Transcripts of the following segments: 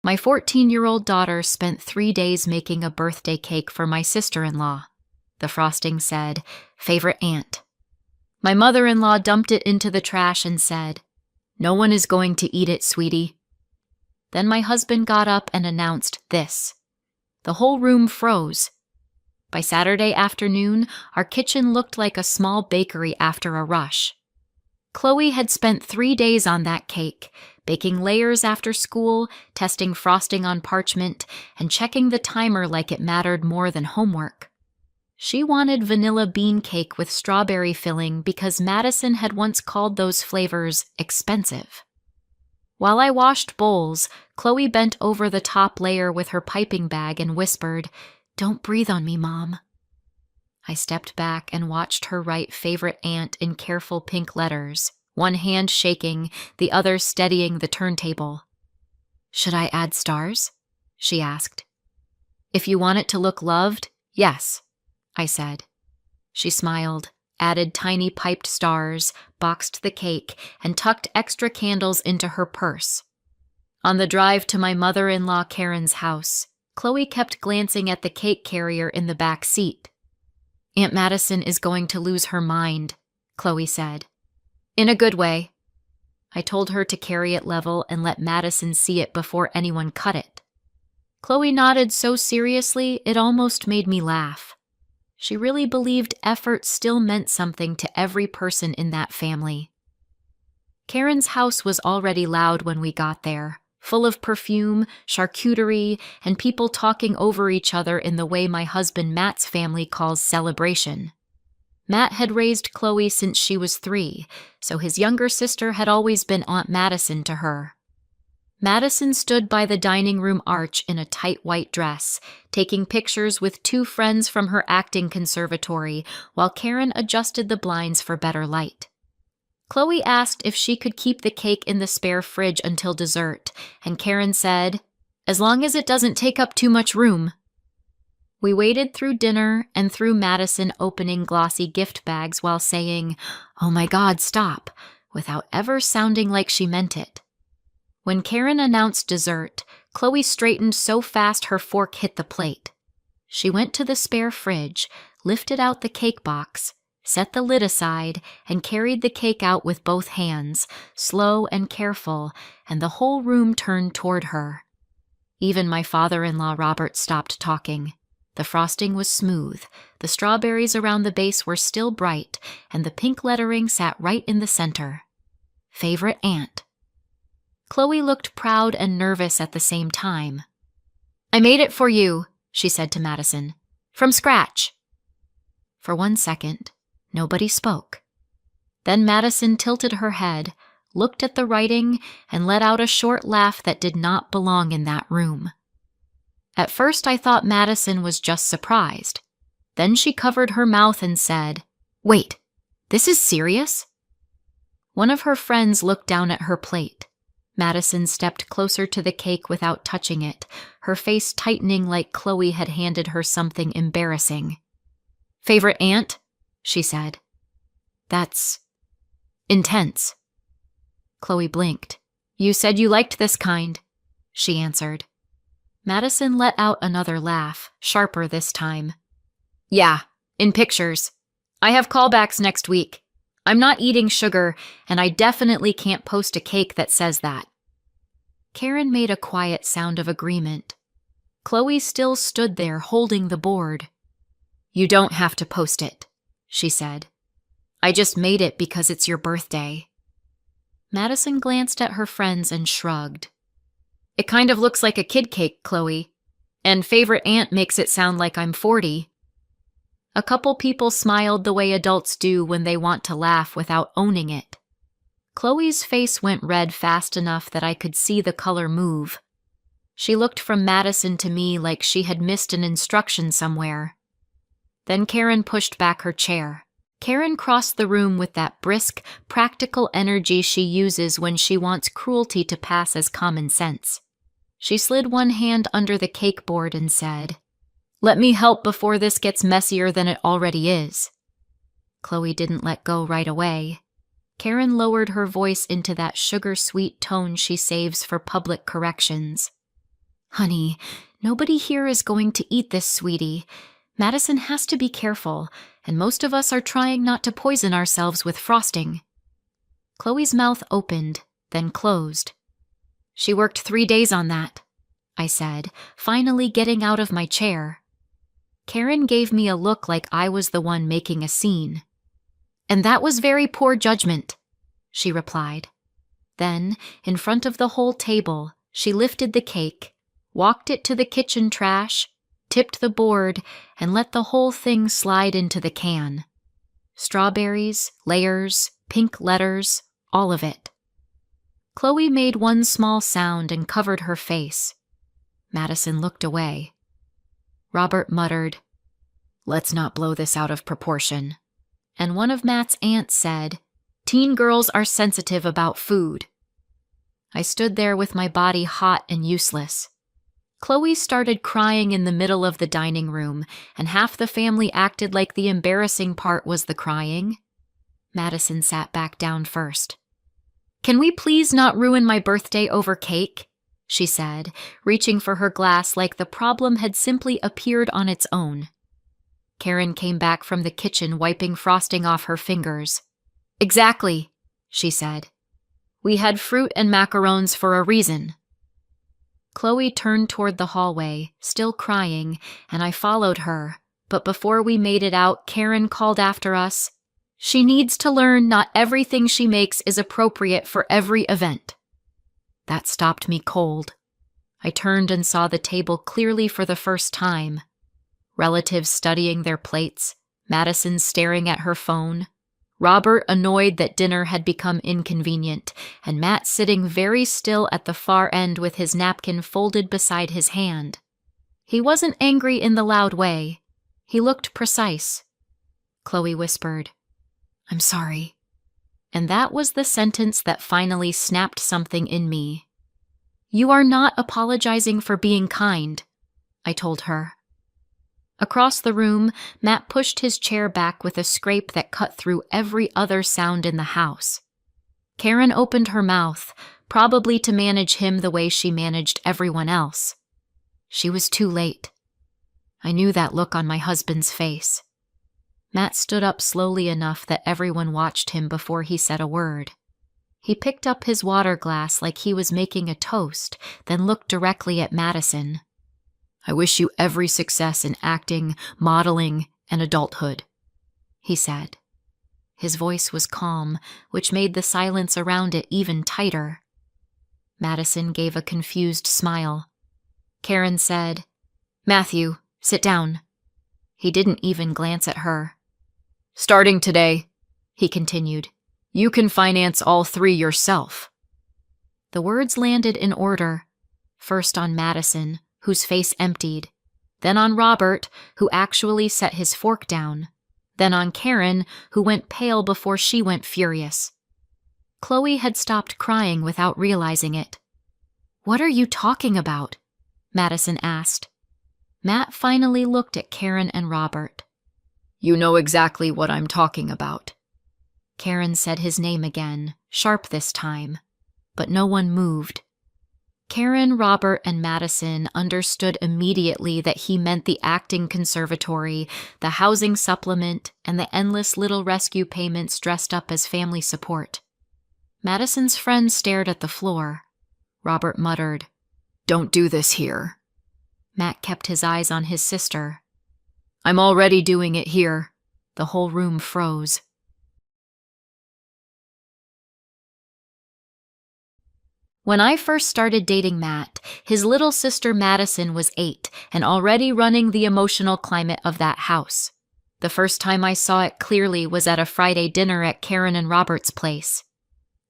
My 14-year-old daughter spent 3 days making a birthday cake for my sister-in-law. The frosting said, "Favorite aunt." My mother-in-law dumped it into the trash and said, "No one is going to eat it, sweetie." Then my husband got up and announced this. The whole room froze. By Saturday afternoon, our kitchen looked like a small bakery after a rush. Chloe had spent 3 days on that cake, baking layers after school, testing frosting on parchment, and checking the timer like it mattered more than homework. She wanted vanilla bean cake with strawberry filling because Madison had once called those flavors expensive. While I washed bowls, Chloe bent over the top layer with her piping bag and whispered, "Don't breathe on me, Mom." I stepped back and watched her write "favorite aunt" in careful pink letters, one hand shaking, the other steadying the turntable. "Should I add stars?" she asked. "If you want it to look loved, yes," I said. She smiled, added tiny piped stars, boxed the cake, and tucked extra candles into her purse. On the drive to my mother-in-law Karen's house, Chloe kept glancing at the cake carrier in the back seat. "Aunt Madison is going to lose her mind," Chloe said. "In a good way." I told her to carry it level and let Madison see it before anyone cut it. Chloe nodded so seriously it almost made me laugh. She really believed effort still meant something to every person in that family. Karen's house was already loud when we got there, full of perfume, charcuterie, and people talking over each other in the way my husband Matt's family calls celebration. Matt had raised Chloe since she was 3, so his younger sister had always been Aunt Madison to her. Madison stood by the dining room arch in a tight white dress, taking pictures with 2 friends from her acting conservatory while Karen adjusted the blinds for better light. Chloe asked if she could keep the cake in the spare fridge until dessert, and Karen said, "As long as it doesn't take up too much room." We waited through dinner and through Madison opening glossy gift bags while saying, "Oh my God, stop," without ever sounding like she meant it. When Karen announced dessert, Chloe straightened so fast her fork hit the plate. She went to the spare fridge, lifted out the cake box, set the lid aside, and carried the cake out with both hands, slow and careful, and the whole room turned toward her. Even my father-in-law Robert stopped talking. The frosting was smooth, the strawberries around the base were still bright, and the pink lettering sat right in the center. Favorite aunt. Chloe looked proud and nervous at the same time. "I made it for you," she said to Madison. "From scratch." For 1 second, nobody spoke. Then Madison tilted her head, looked at the writing, and let out a short laugh that did not belong in that room. At first I thought Madison was just surprised. Then she covered her mouth and said, "Wait, this is serious?" One of her friends looked down at her plate. Madison stepped closer to the cake without touching it, her face tightening like Chloe had handed her something embarrassing. "Favorite aunt?" she said. "That's intense." Chloe blinked. "You said you liked this kind," she answered. Madison let out another laugh, sharper this time. "Yeah, in pictures. I have callbacks next week. I'm not eating sugar, and I definitely can't post a cake that says that." Karen made a quiet sound of agreement. Chloe still stood there holding the board. "You don't have to post it," she said. "I just made it because it's your birthday." Madison glanced at her friends and shrugged. "It kind of looks like a kid cake, Chloe. And favorite aunt makes it sound like I'm 40. A couple people smiled the way adults do when they want to laugh without owning it. Chloe's face went red fast enough that I could see the color move. She looked from Madison to me like she had missed an instruction somewhere. Then Karen pushed back her chair. Karen crossed the room with that brisk, practical energy she uses when she wants cruelty to pass as common sense. She slid one hand under the cake board and said, "Let me help before this gets messier than it already is." Chloe didn't let go right away. Karen lowered her voice into that sugar-sweet tone she saves for public corrections. Honey, nobody here is going to eat this, sweetie. Madison has to be careful, and most of us are trying not to poison ourselves with frosting. Chloe's mouth opened, then closed. She worked 3 days on that, I said, finally getting out of my chair. Karen gave me a look like I was the one making a scene. And that was very poor judgment, she replied. Then, in front of the whole table, she lifted the cake, walked it to the kitchen trash, tipped the board, and let the whole thing slide into the can. Strawberries, layers, pink letters, all of it. Chloe made one small sound and covered her face. Madison looked away. Robert muttered, "Let's not blow this out of proportion." And one of Matt's aunts said, "Teen girls are sensitive about food." I stood there with my body hot and useless. Chloe started crying in the middle of the dining room, and half the family acted like the embarrassing part was the crying. Madison sat back down first. "Can we please not ruin my birthday over cake?" she said, reaching for her glass like the problem had simply appeared on its own. Karen came back from the kitchen wiping frosting off her fingers. "Exactly," she said. "We had fruit and macarons for a reason." Chloe turned toward the hallway, still crying, and I followed her, but before we made it out, Karen called after us, "She needs to learn not everything she makes is appropriate for every event." That stopped me cold. I turned and saw the table clearly for the first time. Relatives studying their plates, Madison staring at her phone, Robert annoyed that dinner had become inconvenient, and Matt sitting very still at the far end with his napkin folded beside his hand. He wasn't angry in the loud way. He looked precise. Chloe whispered, "I'm sorry." And that was the sentence that finally snapped something in me. "You are not apologizing for being kind," I told her. Across the room, Matt pushed his chair back with a scrape that cut through every other sound in the house. Karen opened her mouth, probably to manage him the way she managed everyone else. She was too late. I knew that look on my husband's face. Matt stood up slowly enough that everyone watched him before he said a word. He picked up his water glass like he was making a toast, then looked directly at Madison. "I wish you every success in acting, modeling, and adulthood," he said. His voice was calm, which made the silence around it even tighter. Madison gave a confused smile. Karen said, "Matthew, sit down." He didn't even glance at her. "Starting today," he continued, "you can finance all 3 yourself." The words landed in order, first on Madison, whose face emptied, then on Robert, who actually set his fork down, then on Karen, who went pale before she went furious. Chloe had stopped crying without realizing it. "What are you talking about?" Madison asked. Matt finally looked at Karen and Robert. "You know exactly what I'm talking about." Karen said his name again, sharp this time, but no one moved. Karen, Robert, and Madison understood immediately that he meant the acting conservatory, the housing supplement, and the endless little rescue payments dressed up as family support. Madison's friend stared at the floor. Robert muttered, "Don't do this here." Matt kept his eyes on his sister. "I'm already doing it here." The whole room froze. When I first started dating Matt, his little sister Madison was 8 and already running the emotional climate of that house. The first time I saw it clearly was at a Friday dinner at Karen and Robert's place.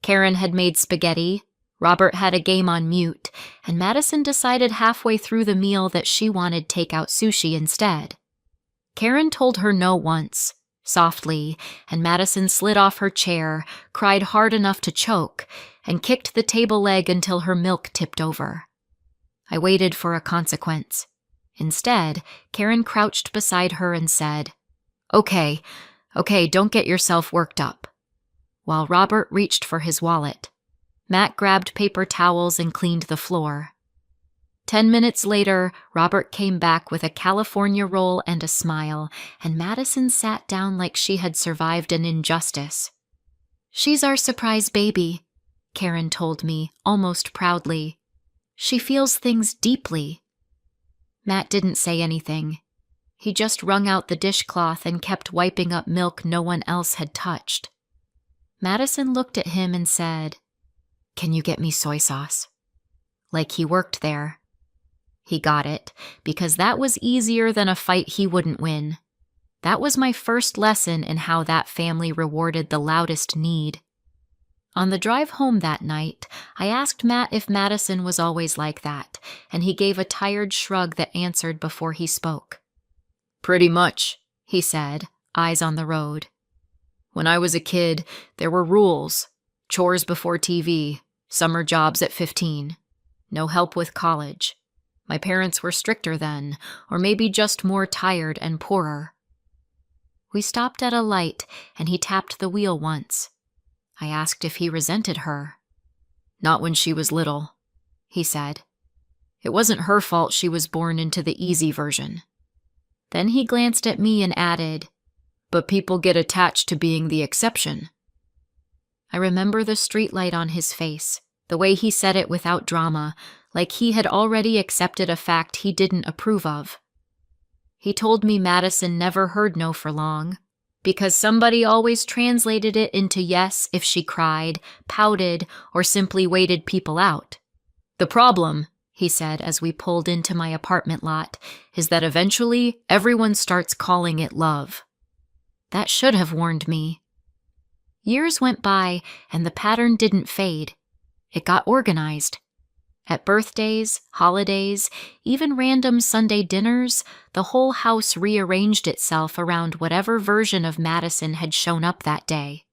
Karen had made spaghetti, Robert had a game on mute, and Madison decided halfway through the meal that she wanted takeout sushi instead. Karen told her no once, softly, and Madison slid off her chair, cried hard enough to choke, and kicked the table leg until her milk tipped over. I waited for a consequence. Instead, Karen crouched beside her and said, Okay, don't get yourself worked up," while Robert reached for his wallet. Matt grabbed paper towels and cleaned the floor. 10 minutes later, Robert came back with a California roll and a smile, and Madison sat down like she had survived an injustice. "She's our surprise baby," Karen told me, almost proudly. "She feels things deeply." Matt didn't say anything. He just wrung out the dishcloth and kept wiping up milk no one else had touched. Madison looked at him and said, "Can you get me soy sauce?" Like he worked there. He got it, because that was easier than a fight he wouldn't win. That was my first lesson in how that family rewarded the loudest need. On the drive home that night, I asked Matt if Madison was always like that, and he gave a tired shrug that answered before he spoke. "Pretty much," he said, eyes on the road. "When I was a kid, there were rules. Chores before TV, summer jobs at 15. No help with college. My parents were stricter then, or maybe just more tired and poorer." We stopped at a light, and he tapped the wheel once. I asked if he resented her. "Not when she was little," he said. "It wasn't her fault she was born into the easy version." Then he glanced at me and added, "But people get attached to being the exception." I remember the streetlight on his face, the way he said it without drama, like he had already accepted a fact he didn't approve of. He told me Madison never heard no for long, because somebody always translated it into yes if she cried, pouted, or simply waited people out. "The problem," he said as we pulled into my apartment lot, "is that eventually everyone starts calling it love." That should have warned me. Years went by, and the pattern didn't fade. It got organized. At birthdays, holidays, even random Sunday dinners, the whole house rearranged itself around whatever version of Madison had shown up that day.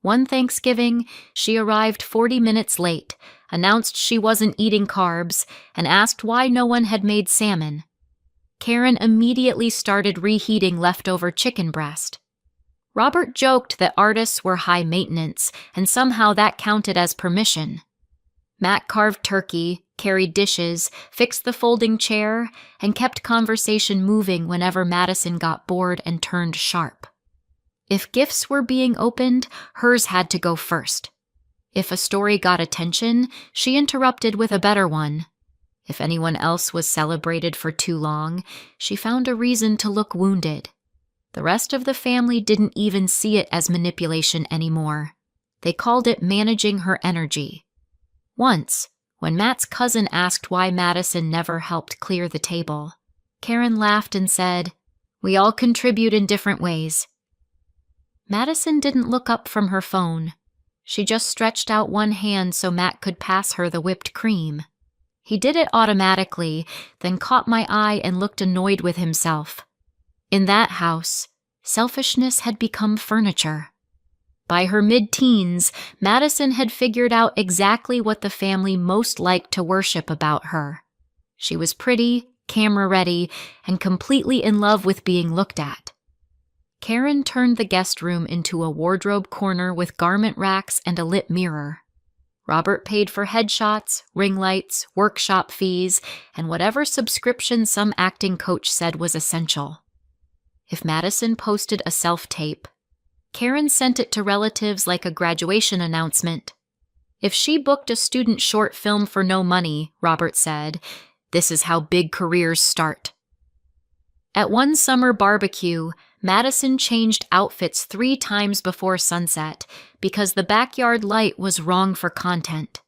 One Thanksgiving, she arrived 40 minutes late, announced she wasn't eating carbs, and asked why no one had made salmon. Karen immediately started reheating leftover chicken breast. Robert joked that artists were high maintenance, and somehow that counted as permission. Matt carved turkey, carried dishes, fixed the folding chair, and kept conversation moving whenever Madison got bored and turned sharp. If gifts were being opened, hers had to go first. If a story got attention, she interrupted with a better one. If anyone else was celebrated for too long, she found a reason to look wounded. The rest of the family didn't even see it as manipulation anymore. They called it managing her energy. Once, when Matt's cousin asked why Madison never helped clear the table, Karen laughed and said, "We all contribute in different ways." Madison didn't look up from her phone. She just stretched out one hand so Matt could pass her the whipped cream. He did it automatically, then caught my eye and looked annoyed with himself. In that house, selfishness had become furniture. By her mid-teens, Madison had figured out exactly what the family most liked to worship about her. She was pretty, camera-ready, and completely in love with being looked at. Karen turned the guest room into a wardrobe corner with garment racks and a lit mirror. Robert paid for headshots, ring lights, workshop fees, and whatever subscription some acting coach said was essential. If Madison posted a self-tape, Karen sent it to relatives like a graduation announcement. If she booked a student short film for no money, Robert said, "This is how big careers start." At one summer barbecue, Madison changed outfits 3 times before sunset because the backyard light was wrong for content.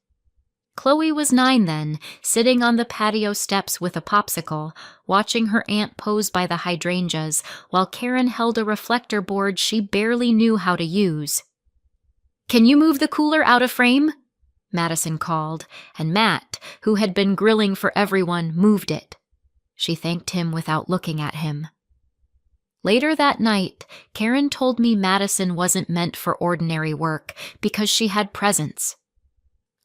Chloe was 9 then, sitting on the patio steps with a popsicle, watching her aunt pose by the hydrangeas, while Karen held a reflector board she barely knew how to use. "Can you move the cooler out of frame?" Madison called, and Matt, who had been grilling for everyone, moved it. She thanked him without looking at him. Later that night, Karen told me Madison wasn't meant for ordinary work because she had presence.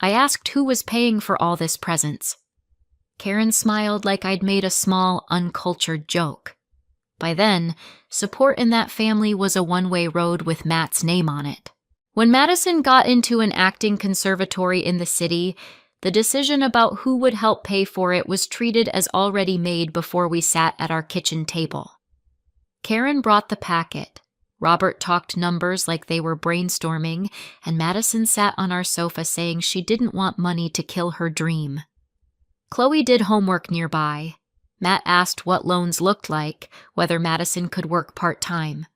I asked who was paying for all this presents. Karen smiled like I'd made a small, uncultured joke. By then, support in that family was a one-way road with Matt's name on it. When Madison got into an acting conservatory in the city, The decision about who would help pay for it was treated as already made before we sat at our kitchen table. Karen brought the packet. Robert talked numbers like they were brainstorming, and Madison sat on our sofa saying she didn't want money to kill her dream. Chloe did homework nearby. Matt asked what loans looked like, whether Madison could work part-time,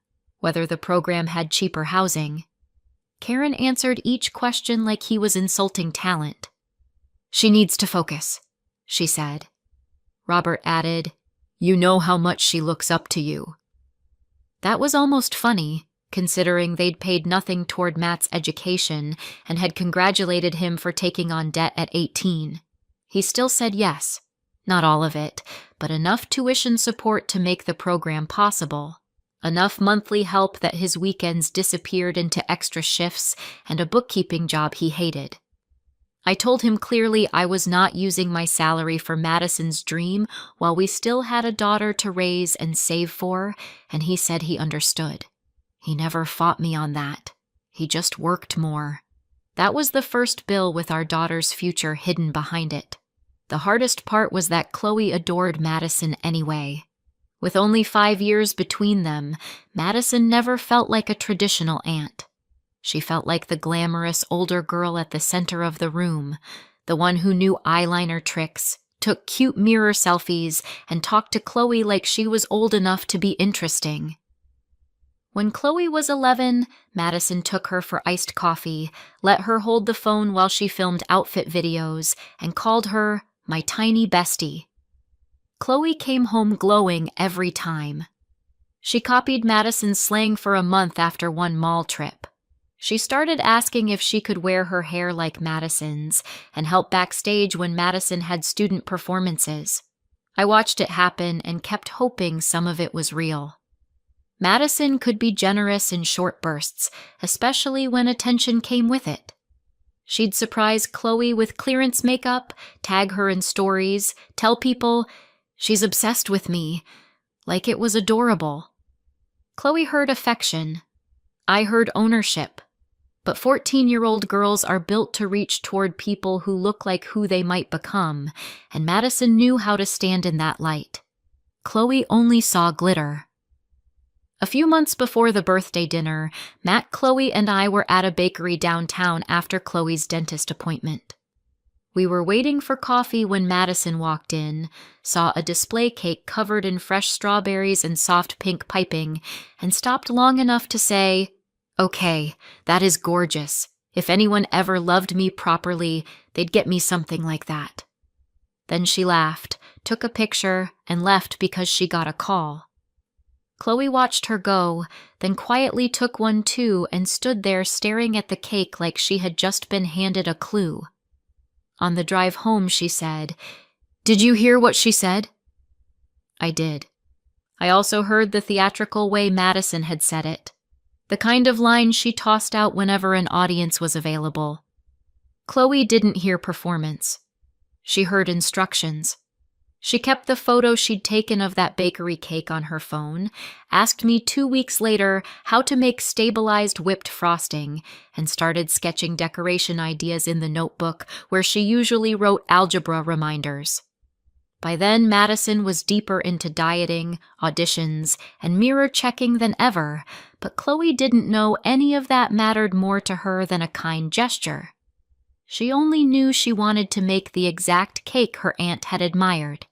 whether the program had cheaper housing. Karen answered each question like he was insulting talent. "She needs to focus," she said. Robert added, "You know how much she looks up to you." That was almost funny, considering they'd paid nothing toward Matt's education and had congratulated him for taking on debt at 18. He still said yes. Not all of it, but enough tuition support to make the program possible. Enough monthly help that his weekends disappeared into extra shifts and a bookkeeping job he hated. I told him clearly I was not using my salary for Madison's dream while we still had a daughter to raise and save for, and he said he understood. He never fought me on that. He just worked more. That was the first bill with our daughter's future hidden behind it. The hardest part was that Chloe adored Madison anyway. With only 5 years between them, Madison never felt like a traditional aunt. She felt like the glamorous older girl at the center of the room, the one who knew eyeliner tricks, took cute mirror selfies, and talked to Chloe like she was old enough to be interesting. When Chloe was 11, Madison took her for iced coffee, let her hold the phone while she filmed outfit videos, and called her my tiny bestie. Chloe came home glowing every time. She copied Madison's slang for a month after one mall trip. She started asking if she could wear her hair like Madison's and help backstage when Madison had student performances. I watched it happen and kept hoping some of it was real. Madison could be generous in short bursts, especially when attention came with it. She'd surprise Chloe with clearance makeup, tag her in stories, tell people, "She's obsessed with me," like it was adorable. Chloe heard affection. I heard ownership. But 14-year-old girls are built to reach toward people who look like who they might become, and Madison knew how to stand in that light. Chloe only saw glitter. A few months before the birthday dinner, Matt, Chloe, and I were at a bakery downtown after Chloe's dentist appointment. We were waiting for coffee when Madison walked in, saw a display cake covered in fresh strawberries and soft pink piping, and stopped long enough to say, "Okay, that is gorgeous. If anyone ever loved me properly, they'd get me something like that." Then she laughed, took a picture, and left because she got a call. Chloe watched her go, then quietly took one too and stood there staring at the cake like she had just been handed a clue. On the drive home, she said, "Did you hear what she said?" I did. I also heard the theatrical way Madison had said it. The kind of line she tossed out whenever an audience was available. Chloe didn't hear performance. She heard instructions. She kept the photo she'd taken of that bakery cake on her phone, asked me 2 weeks later how to make stabilized whipped frosting, and started sketching decoration ideas in the notebook where she usually wrote algebra reminders. By then, Madison was deeper into dieting, auditions, and mirror checking than ever, but Chloe didn't know any of that mattered more to her than a kind gesture. She only knew she wanted to make the exact cake her aunt had admired.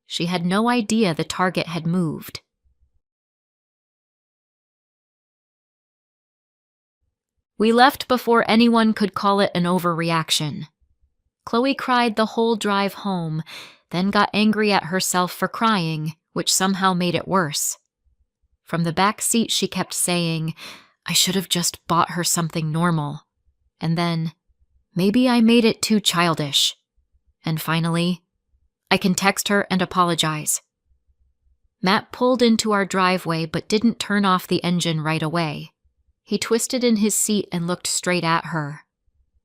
She had no idea the target had moved. We left before anyone could call it an overreaction. Chloe cried the whole drive home, then got angry at herself for crying, which somehow made it worse. From the back seat, she kept saying, "I should have just bought her something normal." And then, "Maybe I made it too childish." And finally, "I can text her and apologize." Matt pulled into our driveway but didn't turn off the engine right away. He twisted in his seat and looked straight at her.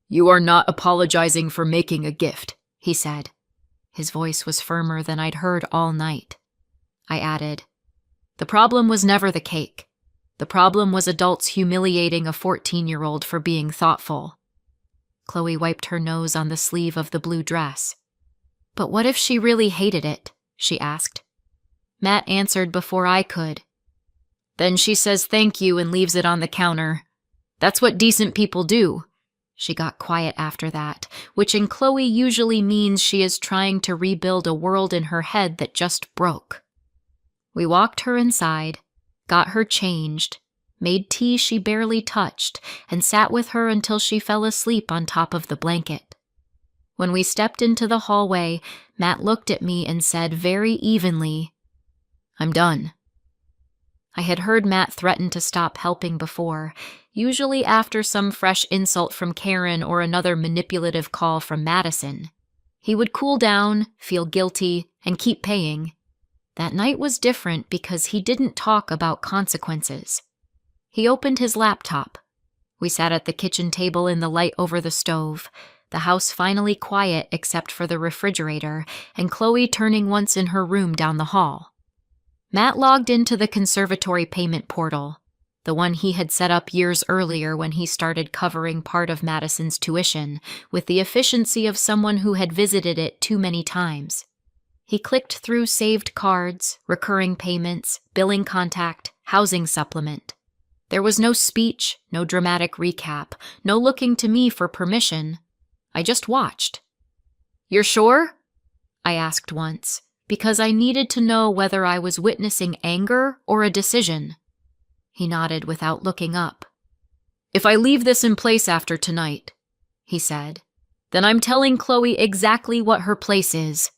"You are not apologizing for making a gift," he said. His voice was firmer than I'd heard all night. I added, "The problem was never the cake. The problem was adults humiliating a 14-year-old for being thoughtful." Chloe wiped her nose on the sleeve of the blue dress. But what if she really hated it? She asked. Matt answered before I could. Then she says thank you and leaves it on the counter. That's what decent people do. She got quiet after that, which in Chloe usually means she is trying to rebuild a world in her head that just broke. We walked her inside, got her changed, made tea she barely touched, and sat with her until she fell asleep on top of the blanket. When we stepped into the hallway, Matt looked at me and said very evenly, "I'm done." I had heard Matt threaten to stop helping before, usually after some fresh insult from Karen or another manipulative call from Madison. He would cool down, feel guilty, and keep paying. That night was different because he didn't talk about consequences. He opened his laptop. We sat at the kitchen table in the light over the stove, the house finally quiet except for the refrigerator, and Chloe turning once in her room down the hall. Matt logged into the conservatory payment portal, the one he had set up years earlier when he started covering part of Madison's tuition, with the efficiency of someone who had visited it too many times. He clicked through saved cards, recurring payments, billing contact, housing supplement. There was no speech, no dramatic recap, no looking to me for permission. I just watched. "You're sure?" I asked once, because I needed to know whether I was witnessing anger or a decision. He nodded without looking up. "If I leave this in place after tonight," he said, "then I'm telling Chloe exactly what her place is."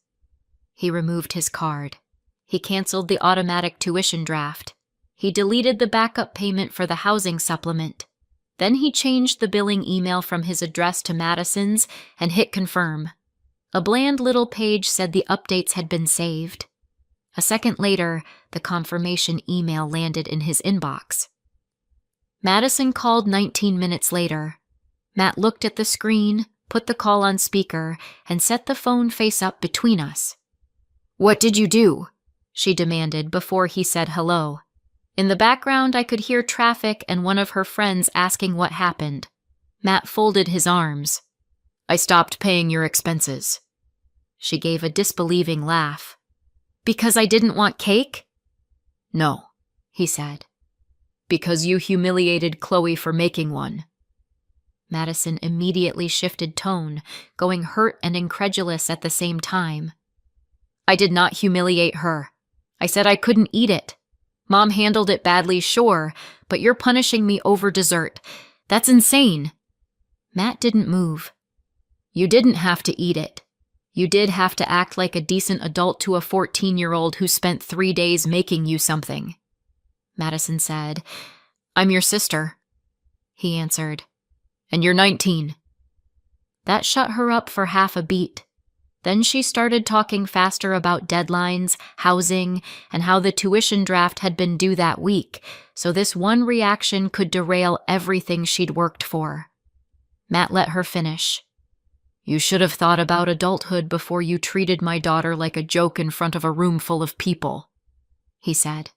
He removed his card. He canceled the automatic tuition draft. He deleted the backup payment for the housing supplement. Then he changed the billing email from his address to Madison's and hit confirm. A bland little page said the updates had been saved. A second later, the confirmation email landed in his inbox. Madison called 19 minutes later. Matt looked at the screen, put the call on speaker, and set the phone face up between us. "What did you do?" she demanded before he said hello. In the background, I could hear traffic and one of her friends asking what happened. Matt folded his arms. "I stopped paying your expenses." She gave a disbelieving laugh. "Because I didn't want cake?" "No," he said. "Because you humiliated Chloe for making one." Madison immediately shifted tone, going hurt and incredulous at the same time. "I did not humiliate her. I said I couldn't eat it. Mom handled it badly, sure, but you're punishing me over dessert. That's insane." Matt didn't move. "You didn't have to eat it. You did have to act like a decent adult to a 14-year-old who spent 3 days making you something." Madison said, "I'm your sister." He answered, "And you're 19. That shut her up for half a beat. Then she started talking faster about deadlines, housing, and how the tuition draft had been due that week, so this one reaction could derail everything she'd worked for. Matt let her finish. "You should have thought about adulthood before you treated my daughter like a joke in front of a room full of people," he said.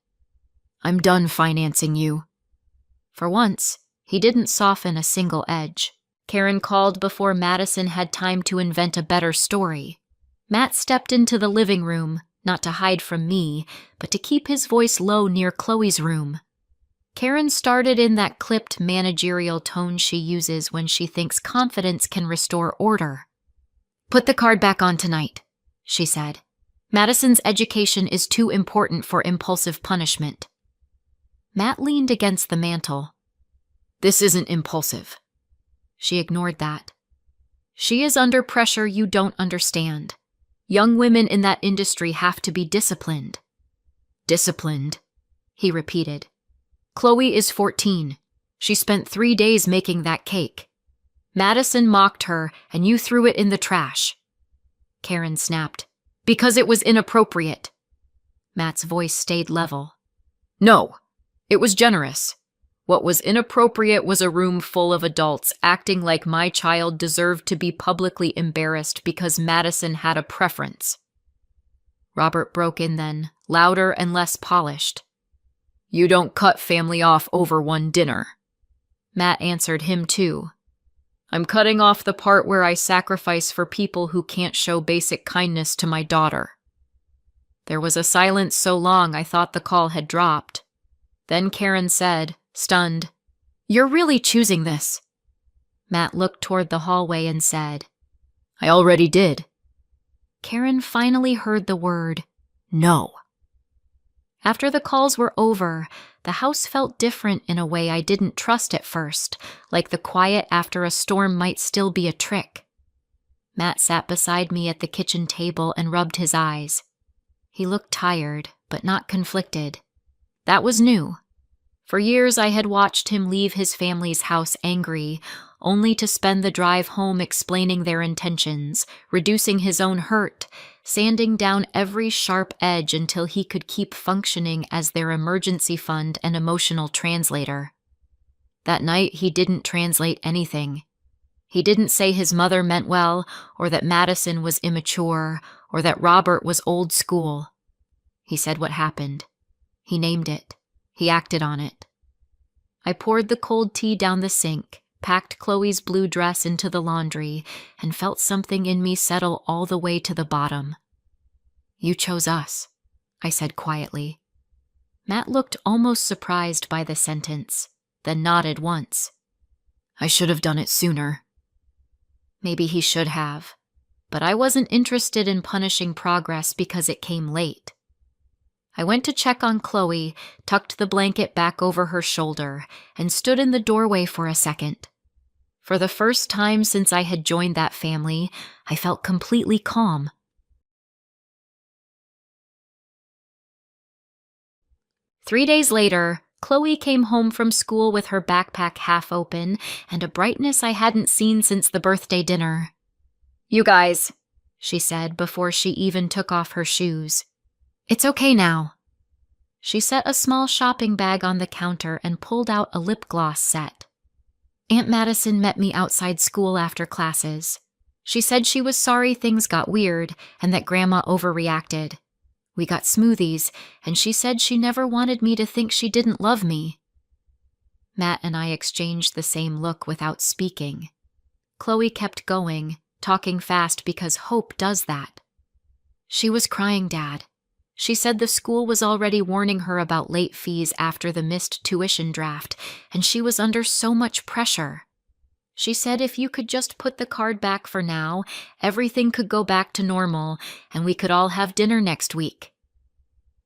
"I'm done financing you." For once, he didn't soften a single edge. Karen called before Madison had time to invent a better story. Matt stepped into the living room, not to hide from me, but to keep his voice low near Chloe's room. Karen started in that clipped managerial tone she uses when she thinks confidence can restore order. "Put the card back on tonight," she said. "Madison's education is too important for impulsive punishment." Matt leaned against the mantel. "This isn't impulsive." She ignored that. "She is under pressure you don't understand. Young women in that industry have to be disciplined." "Disciplined," he repeated. "Chloe is 14. She spent 3 days making that cake. Madison mocked her, and you threw it in the trash." Karen snapped, "Because it was inappropriate." Matt's voice stayed level. "No, it was generous. What was inappropriate was a room full of adults acting like my child deserved to be publicly embarrassed because Madison had a preference." Robert broke in then, louder and less polished. "You don't cut family off over one dinner." Matt answered him too. I'm cutting off the part where I sacrifice for people who can't show basic kindness to my daughter." There was a silence so long I thought the call had dropped. Then Karen said, stunned, "You're really choosing this." Matt looked toward the hallway and said, "I already did." Karen finally heard the word, "No." After the calls were over, the house felt different in a way I didn't trust at first, like the quiet after a storm might still be a trick. Matt sat beside me at the kitchen table and rubbed his eyes. He looked tired, but not conflicted. That was new. For years I had watched him leave his family's house angry, only to spend the drive home explaining their intentions, reducing his own hurt, sanding down every sharp edge until he could keep functioning as their emergency fund and emotional translator. That night he didn't translate anything. He didn't say his mother meant well, or that Madison was immature, or that Robert was old school. He said what happened. He named it. He acted on it. I poured the cold tea down the sink, packed Chloe's blue dress into the laundry, and felt something in me settle all the way to the bottom. "You chose us," I said quietly. Matt looked almost surprised by the sentence, then nodded once. "I should have done it sooner." Maybe he should have, but I wasn't interested in punishing progress because it came late. I went to check on Chloe, tucked the blanket back over her shoulder, and stood in the doorway for a second. For the first time since I had joined that family, I felt completely calm. Three days later, Chloe came home from school with her backpack half open and a brightness I hadn't seen since the birthday dinner. "You guys," she said before she even took off her shoes. "It's okay now." She set a small shopping bag on the counter and pulled out a lip gloss set. "Aunt Madison met me outside school after classes. She said she was sorry things got weird and that Grandma overreacted. We got smoothies, and she said she never wanted me to think she didn't love me." Matt and I exchanged the same look without speaking. Chloe kept going, talking fast because hope does that. "She was crying, Dad. She said the school was already warning her about late fees after the missed tuition draft, and she was under so much pressure. She said if you could just put the card back for now, everything could go back to normal, and we could all have dinner next week."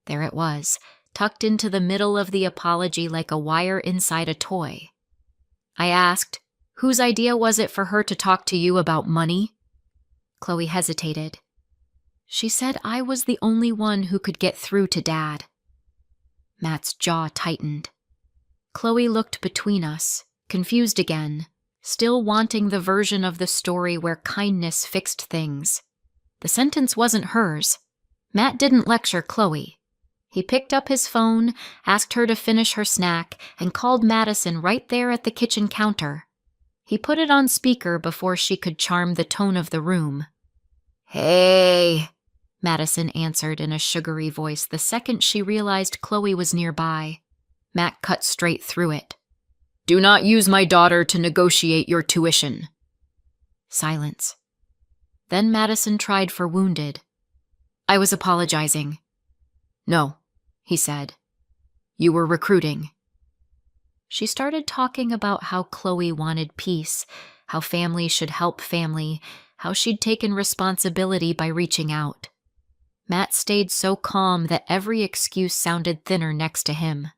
There it was, tucked into the middle of the apology like a wire inside a toy. I asked, "Whose idea was it for her to talk to you about money?" Chloe hesitated. "She said I was the only one who could get through to Dad." Matt's jaw tightened. Chloe looked between us, confused again, still wanting the version of the story where kindness fixed things. The sentence wasn't hers. Matt didn't lecture Chloe. He picked up his phone, asked her to finish her snack, and called Madison right there at the kitchen counter. He put it on speaker before she could charm the tone of the room. "Hey," Madison answered in a sugary voice the second she realized Chloe was nearby. Matt cut straight through it. "Do not use my daughter to negotiate your tuition." Silence. Then Madison tried for wounded. "I was apologizing." "No," he said. "You were recruiting." She started talking about how Chloe wanted peace, how family should help family, how she'd taken responsibility by reaching out. Matt stayed so calm that every excuse sounded thinner next to him.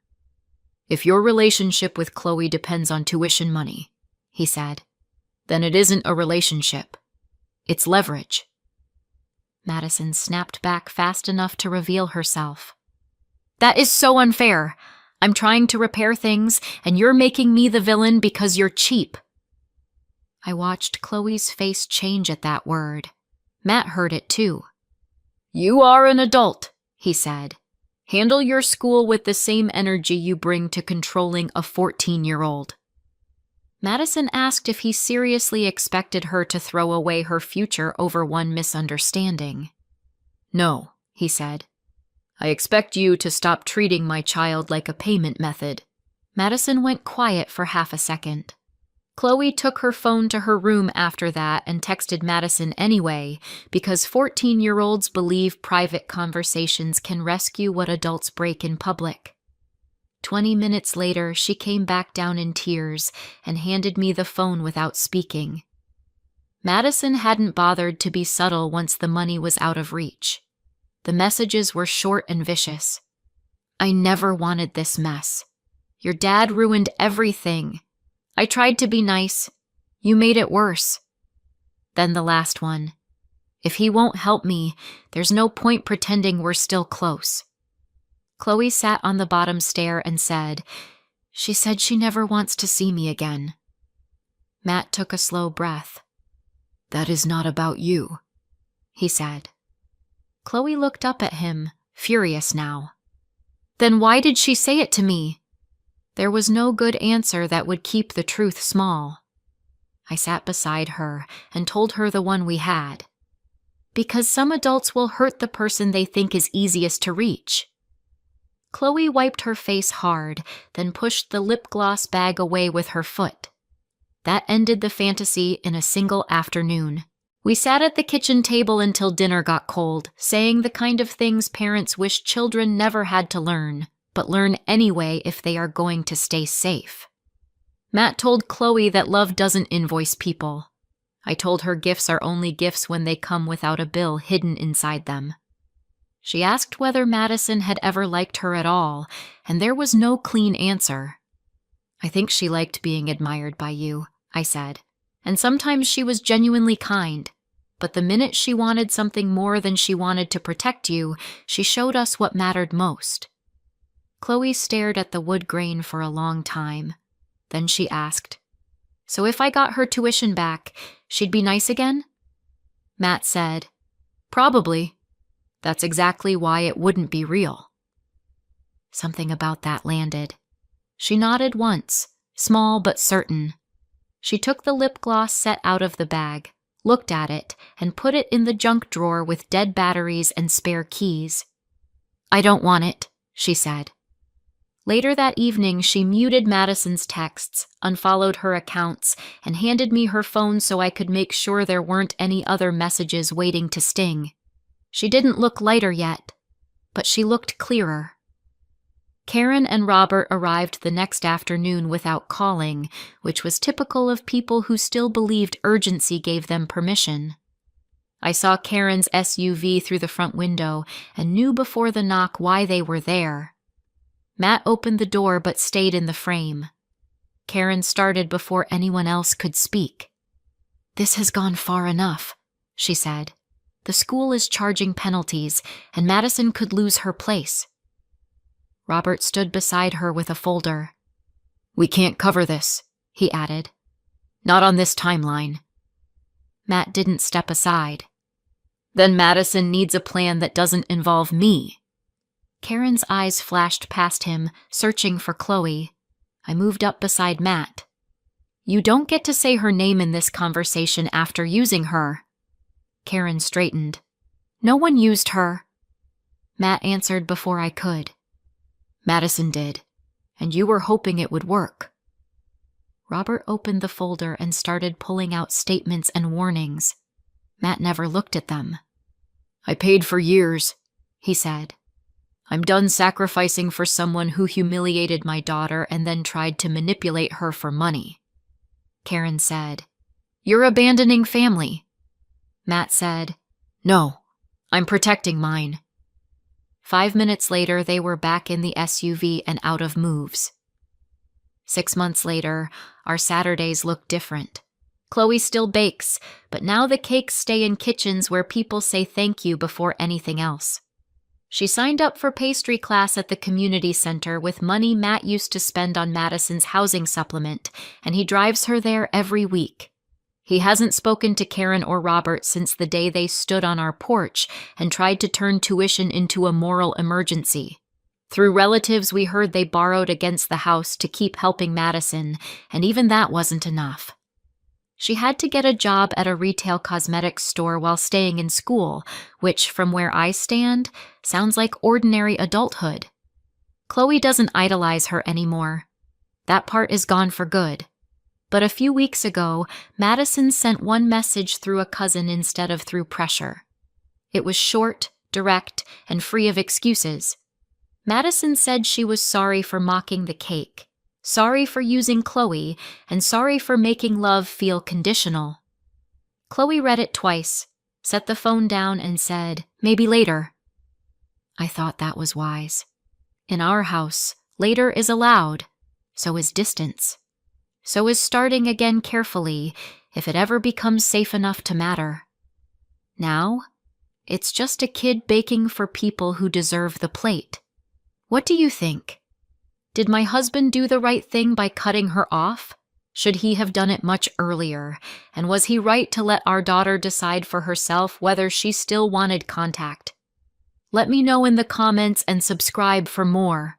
"If your relationship with Chloe depends on tuition money," he said, "then it isn't a relationship. It's leverage." Madison snapped back fast enough to reveal herself. "That is so unfair. I'm trying to repair things, and you're making me the villain because you're cheap." I watched Chloe's face change at that word. Matt heard it too. "You are an adult," he said. "Handle your school with the same energy you bring to controlling a 14-year-old. Madison asked if he seriously expected her to throw away her future over one misunderstanding. "No," he said. "I expect you to stop treating my child like a payment method." Madison went quiet for half a second. Chloe took her phone to her room after that and texted Madison anyway, because 14-year-olds believe private conversations can rescue what adults break in public. 20 minutes later, she came back down in tears and handed me the phone without speaking. Madison hadn't bothered to be subtle once the money was out of reach. The messages were short and vicious. I never wanted this mess. Your dad ruined everything. I tried to be nice. You made it worse. Then the last one. If he won't help me, there's no point pretending we're still close. Chloe sat on the bottom stair and said, "She said she never wants to see me again." Matt took a slow breath. "That is not about you," he said. Chloe looked up at him, furious now. "Then why did she say it to me?" There was no good answer that would keep the truth small. I sat beside her and told her the one we had. Because some adults will hurt the person they think is easiest to reach. Chloe wiped her face hard, then pushed the lip gloss bag away with her foot. That ended the fantasy in a single afternoon. We sat at the kitchen table until dinner got cold, saying the kind of things parents wish children never had to learn, but learn anyway if they are going to stay safe. Matt told Chloe that love doesn't invoice people. I told her gifts are only gifts when they come without a bill hidden inside them. She asked whether Madison had ever liked her at all, and there was no clean answer. "I think she liked being admired by you," I said, "and sometimes she was genuinely kind. But the minute she wanted something more than she wanted to protect you, she showed us what mattered most." Chloe stared at the wood grain for a long time. Then she asked, "So if I got her tuition back, she'd be nice again?" Matt said, "Probably. That's exactly why it wouldn't be real." Something about that landed. She nodded once, small but certain. She took the lip gloss set out of the bag, looked at it, and put it in the junk drawer with dead batteries and spare keys. "I don't want it," she said. Later that evening, she muted Madison's texts, unfollowed her accounts, and handed me her phone so I could make sure there weren't any other messages waiting to sting. She didn't look lighter yet, but she looked clearer. Karen and Robert arrived the next afternoon without calling, which was typical of people who still believed urgency gave them permission. I saw Karen's SUV through the front window and knew before the knock why they were there. Matt opened the door but stayed in the frame. Karen started before anyone else could speak. "This has gone far enough," she said. "The school is charging penalties, and Madison could lose her place." Robert stood beside her with a folder. "We can't cover this," he added. "Not on this timeline." Matt didn't step aside. "Then Madison needs a plan that doesn't involve me." Karen's eyes flashed past him, searching for Chloe. I moved up beside Matt. "You don't get to say her name in this conversation after using her." Karen straightened. "No one used her." Matt answered before I could. "Madison did, and you were hoping it would work." Robert opened the folder and started pulling out statements and warnings. Matt never looked at them. "I paid for years," he said. "I'm done sacrificing for someone who humiliated my daughter and then tried to manipulate her for money." Karen said, "You're abandoning family." Matt said, "No, I'm protecting mine." 5 minutes later, they were back in the SUV and out of moves. 6 months later, our Saturdays look different. Chloe still bakes, but now the cakes stay in kitchens where people say thank you before anything else. She signed up for pastry class at the community center with money Matt used to spend on Madison's housing supplement, and he drives her there every week. He hasn't spoken to Karen or Robert since the day they stood on our porch and tried to turn tuition into a moral emergency. Through relatives, we heard they borrowed against the house to keep helping Madison, and even that wasn't enough. She had to get a job at a retail cosmetics store while staying in school, which, from where I stand, sounds like ordinary adulthood. Chloe doesn't idolize her anymore. That part is gone for good. But a few weeks ago, Madison sent one message through a cousin instead of through pressure. It was short, direct, and free of excuses. Madison said she was sorry for mocking the cake, sorry for using Chloe, and sorry for making love feel conditional. Chloe read it twice, set the phone down, and said, "Maybe later." I thought that was wise. In our house, later is allowed. So is distance. So is starting again carefully, if it ever becomes safe enough to matter. Now, it's just a kid baking for people who deserve the plate. What do you think? Did my husband do the right thing by cutting her off? Should he have done it much earlier? And was he right to let our daughter decide for herself whether she still wanted contact? Let me know in the comments and subscribe for more.